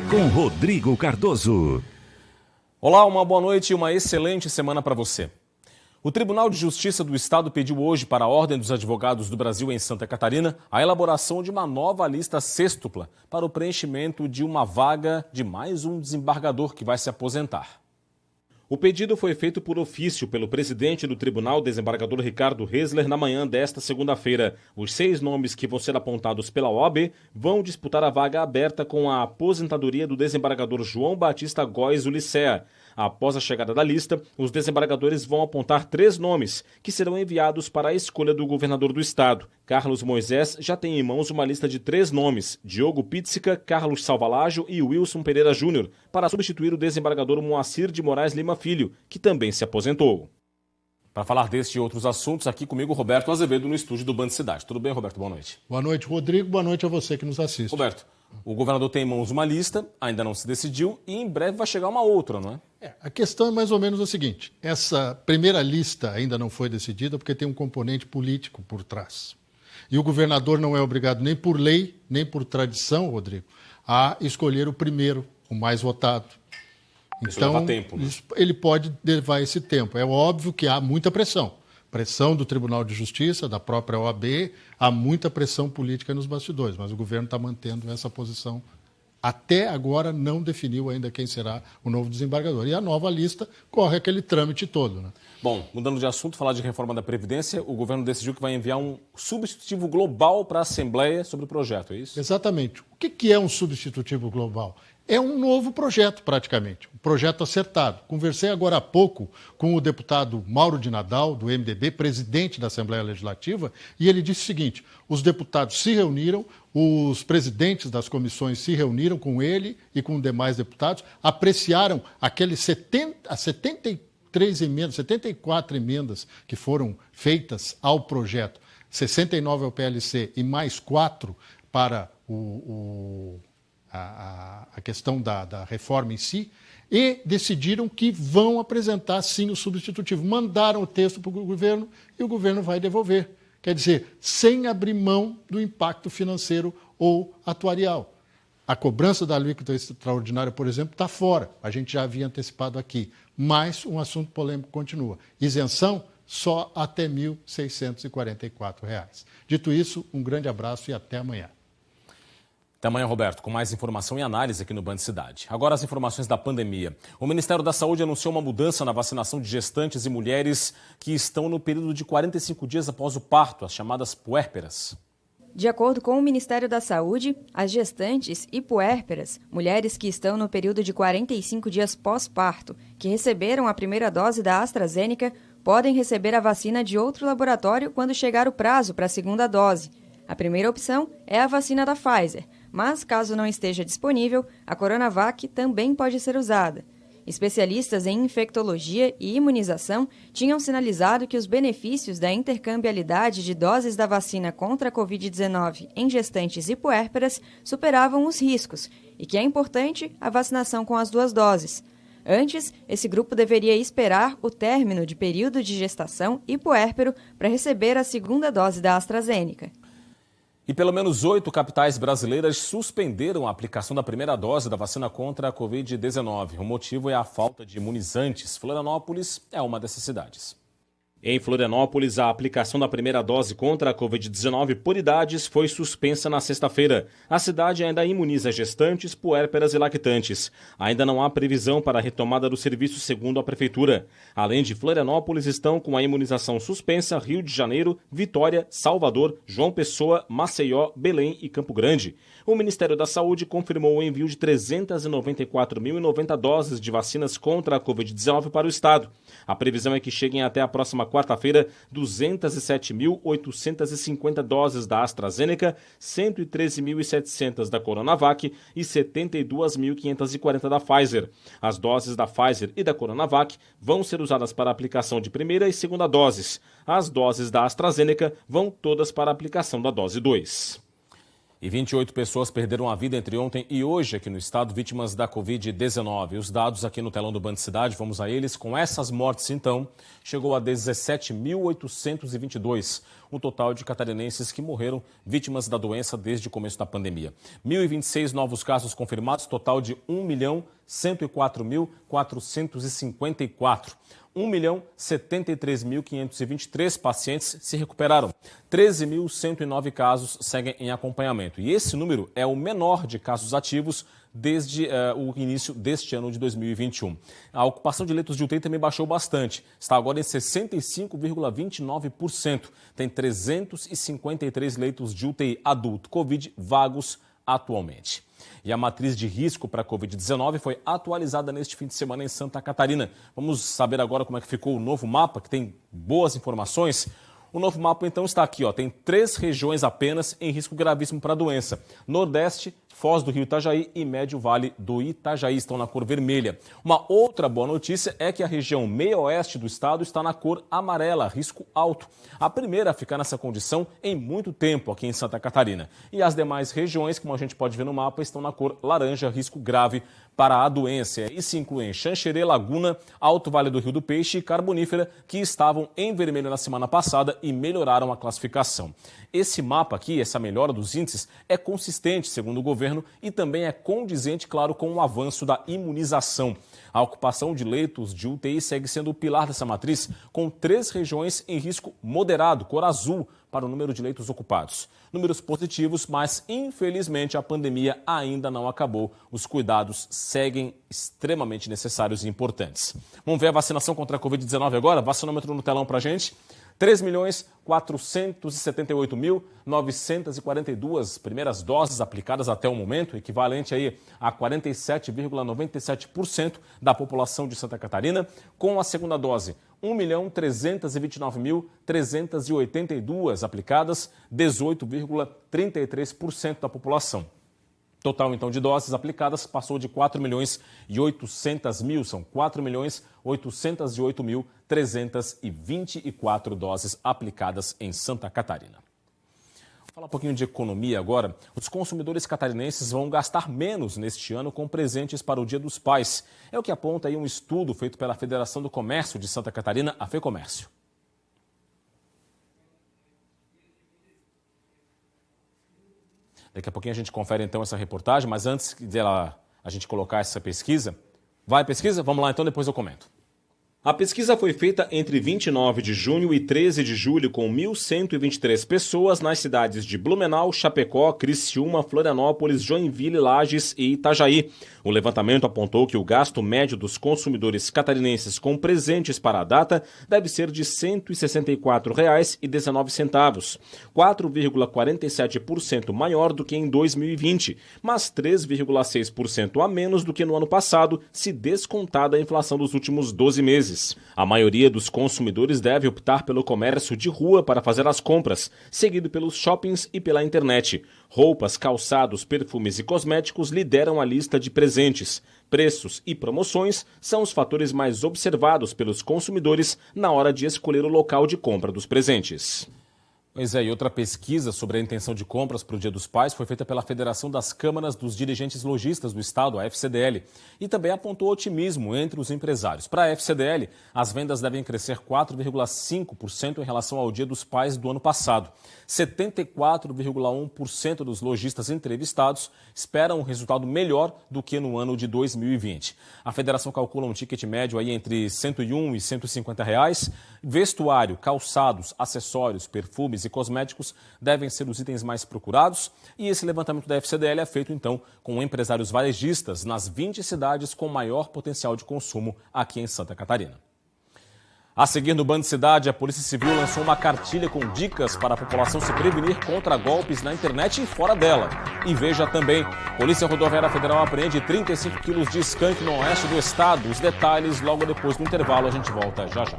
Com Rodrigo Cardoso. Olá, uma boa noite e uma excelente semana para você. O Tribunal de Justiça do Estado pediu hoje para a Ordem dos Advogados do Brasil em Santa Catarina a elaboração de uma nova lista sêxtupla para o preenchimento de uma vaga de mais um desembargador que vai se aposentar. O pedido foi feito por ofício pelo presidente do tribunal, desembargador Ricardo Resler, na manhã desta segunda-feira. Os 6 nomes que vão ser apontados pela OAB vão disputar a vaga aberta com a aposentadoria do desembargador João Batista Góes Ulicea. Após a chegada da lista, os desembargadores vão apontar 3 nomes, que serão enviados para a escolha do governador do estado. Carlos Moisés já tem em mãos uma lista de 3 nomes, Diogo Pizzica, Carlos Salvalajo e Wilson Pereira Júnior, para substituir o desembargador Moacir de Moraes Lima Filho, que também se aposentou. Para falar deste e outros assuntos, aqui comigo Roberto Azevedo no estúdio do Band Cidade. Tudo bem, Roberto? Boa noite. Boa noite, Rodrigo. Boa noite a você que nos assiste. Roberto, o governador tem em mãos uma lista, ainda não se decidiu e em breve vai chegar uma outra, não é? A questão é mais ou menos a seguinte: essa primeira lista ainda não foi decidida porque tem um componente político por trás. E o governador não é obrigado nem por lei, nem por tradição, Rodrigo, a escolher o primeiro, o mais votado. Isso então, leva tempo, né? Ele pode levar esse tempo. É óbvio que há muita pressão. Pressão do Tribunal de Justiça, da própria OAB, há muita pressão política nos bastidores, mas o governo está mantendo essa posição. Até agora não definiu ainda quem será o novo desembargador. E a nova lista corre aquele trâmite todo, né? Bom, mudando de assunto, falar de reforma da Previdência, o governo decidiu que vai enviar um substitutivo global para a Assembleia sobre o projeto, é isso? Exatamente. O que é um substitutivo global? É um novo projeto, praticamente, um projeto acertado. Conversei agora há pouco com o deputado Mauro de Nadal, do MDB, presidente da Assembleia Legislativa, e ele disse o seguinte: os deputados se reuniram, os presidentes das comissões se reuniram com ele e com demais deputados, apreciaram aqueles 74 emendas que foram feitas ao projeto, 69 ao PLC e mais 4 para a questão da reforma em si, e decidiram que vão apresentar, sim, o substitutivo. Mandaram o texto para o governo e o governo vai devolver. Quer dizer, sem abrir mão do impacto financeiro ou atuarial. A cobrança da alíquota extraordinária, por exemplo, está fora. A gente já havia antecipado aqui. Mas um assunto polêmico continua. Isenção só até R$ 1.644. Dito isso, um grande abraço e até amanhã. Até amanhã, Roberto, com mais informação e análise aqui no Band Cidade. Agora as informações da pandemia. O Ministério da Saúde anunciou uma mudança na vacinação de gestantes e mulheres que estão no período de 45 dias após o parto, as chamadas puérperas. De acordo com o Ministério da Saúde, as gestantes e puérperas, mulheres que estão no período de 45 dias pós-parto, que receberam a primeira dose da AstraZeneca, podem receber a vacina de outro laboratório quando chegar o prazo para a segunda dose. A primeira opção é a vacina da Pfizer, mas caso não esteja disponível, a Coronavac também pode ser usada. Especialistas em infectologia e imunização tinham sinalizado que os benefícios da intercambiabilidade de doses da vacina contra a Covid-19 em gestantes e puérperas superavam os riscos e que é importante a vacinação com as 2 doses. Antes, esse grupo deveria esperar o término de período de gestação e puérpero para receber a segunda dose da AstraZeneca. E pelo menos 8 capitais brasileiras suspenderam a aplicação da primeira dose da vacina contra a Covid-19. O motivo é a falta de imunizantes. Florianópolis é uma dessas cidades. Em Florianópolis, a aplicação da primeira dose contra a Covid-19 por idades foi suspensa na sexta-feira. A cidade ainda imuniza gestantes, puérperas e lactantes. Ainda não há previsão para a retomada do serviço, segundo a Prefeitura. Além de Florianópolis, estão com a imunização suspensa Rio de Janeiro, Vitória, Salvador, João Pessoa, Maceió, Belém e Campo Grande. O Ministério da Saúde confirmou o envio de 394.090 doses de vacinas contra a Covid-19 para o estado. A previsão é que cheguem até a próxima quarta-feira 207.850 doses da AstraZeneca, 113.700 da Coronavac e 72.540 da Pfizer. As doses da Pfizer e da Coronavac vão ser usadas para aplicação de primeira e segunda doses. As doses da AstraZeneca vão todas para a aplicação da dose 2. E 28 pessoas perderam a vida entre ontem e hoje aqui no estado, vítimas da Covid-19. Os dados aqui no telão do Band Cidade, vamos a eles. Com essas mortes, então, chegou a 17.822, o total de catarinenses que morreram vítimas da doença desde o começo da pandemia. 1.026 novos casos confirmados, total de 1.104.454. 1.073.523 pacientes se recuperaram. 13.109 casos seguem em acompanhamento. E esse número é o menor de casos ativos desde o início deste ano de 2021. A ocupação de leitos de UTI também baixou bastante. Está agora em 65,29%. Tem 353 leitos de UTI adulto Covid vagos atualmente. E a matriz de risco para a Covid-19 foi atualizada neste fim de semana em Santa Catarina. Vamos saber agora como é que ficou o novo mapa, que tem boas informações. O novo mapa, então, está aqui. Tem 3 regiões apenas em risco gravíssimo para a doença. Nordeste, Foz do Rio Itajaí e Médio Vale do Itajaí estão na cor vermelha. Uma outra boa notícia é que a região meio-oeste do estado está na cor amarela, risco alto. A primeira a ficar nessa condição em muito tempo aqui em Santa Catarina. E as demais regiões, como a gente pode ver no mapa, estão na cor laranja, risco grave para a doença. Isso inclui Xanxerê, Laguna, Alto Vale do Rio do Peixe e Carbonífera, que estavam em vermelho na semana passada e melhoraram a classificação. Esse mapa aqui, essa melhora dos índices, é consistente, segundo o governo, e também é condizente, claro, com o avanço da imunização. A ocupação de leitos de UTI segue sendo o pilar dessa matriz, com 3 regiões em risco moderado, cor azul, para o número de leitos ocupados. Números positivos, mas infelizmente a pandemia ainda não acabou. Os cuidados seguem extremamente necessários e importantes. Vamos ver a vacinação contra a Covid-19 agora? Vacinômetro no telão para a gente. 3.478.942 primeiras doses aplicadas até o momento, equivalente aí a 47,97% da população de Santa Catarina. Com a segunda dose, 1.329.382 aplicadas, 18,33% da população. Total, então, de doses aplicadas passou de 4.800.000, são 4.808.324 doses aplicadas em Santa Catarina. Vou falar um pouquinho de economia agora. Os consumidores catarinenses vão gastar menos neste ano com presentes para o Dia dos Pais. É o que aponta aí um estudo feito pela Federação do Comércio de Santa Catarina, a FEComércio. Daqui a pouquinho a gente confere então essa reportagem, mas antes de a gente colocar essa pesquisa, vai pesquisa? Vamos lá então, depois eu comento. A pesquisa foi feita entre 29 de junho e 13 de julho com 1.123 pessoas nas cidades de Blumenau, Chapecó, Criciúma, Florianópolis, Joinville, Lages e Itajaí. O levantamento apontou que o gasto médio dos consumidores catarinenses com presentes para a data deve ser de R$ 164,19, 4,47% maior do que em 2020, mas 3,6% a menos do que no ano passado, se descontada a inflação dos últimos 12 meses. A maioria dos consumidores deve optar pelo comércio de rua para fazer as compras, seguido pelos shoppings e pela internet. Roupas, calçados, perfumes e cosméticos lideram a lista de presentes. Preços e promoções são os fatores mais observados pelos consumidores na hora de escolher o local de compra dos presentes. Pois é, e outra pesquisa sobre a intenção de compras para o Dia dos Pais foi feita pela Federação das Câmaras dos Dirigentes Lojistas do Estado, a FCDL, e também apontou otimismo entre os empresários. Para a FCDL, as vendas devem crescer 4,5% em relação ao Dia dos Pais do ano passado. 74,1% dos lojistas entrevistados esperam um resultado melhor do que no ano de 2020. A federação calcula um ticket médio aí entre R$ 101 e R$ 150. Vestuário, calçados, acessórios, perfumes e cosméticos devem ser os itens mais procurados. E esse levantamento da FCDL é feito, então, com empresários varejistas nas 20 cidades com maior potencial de consumo aqui em Santa Catarina. A seguir no Band Cidade, a Polícia Civil lançou uma cartilha com dicas para a população se prevenir contra golpes na internet e fora dela. E veja também, Polícia Rodoviária Federal apreende 35 quilos de skunk no oeste do estado. Os detalhes logo depois do intervalo, a gente volta já já.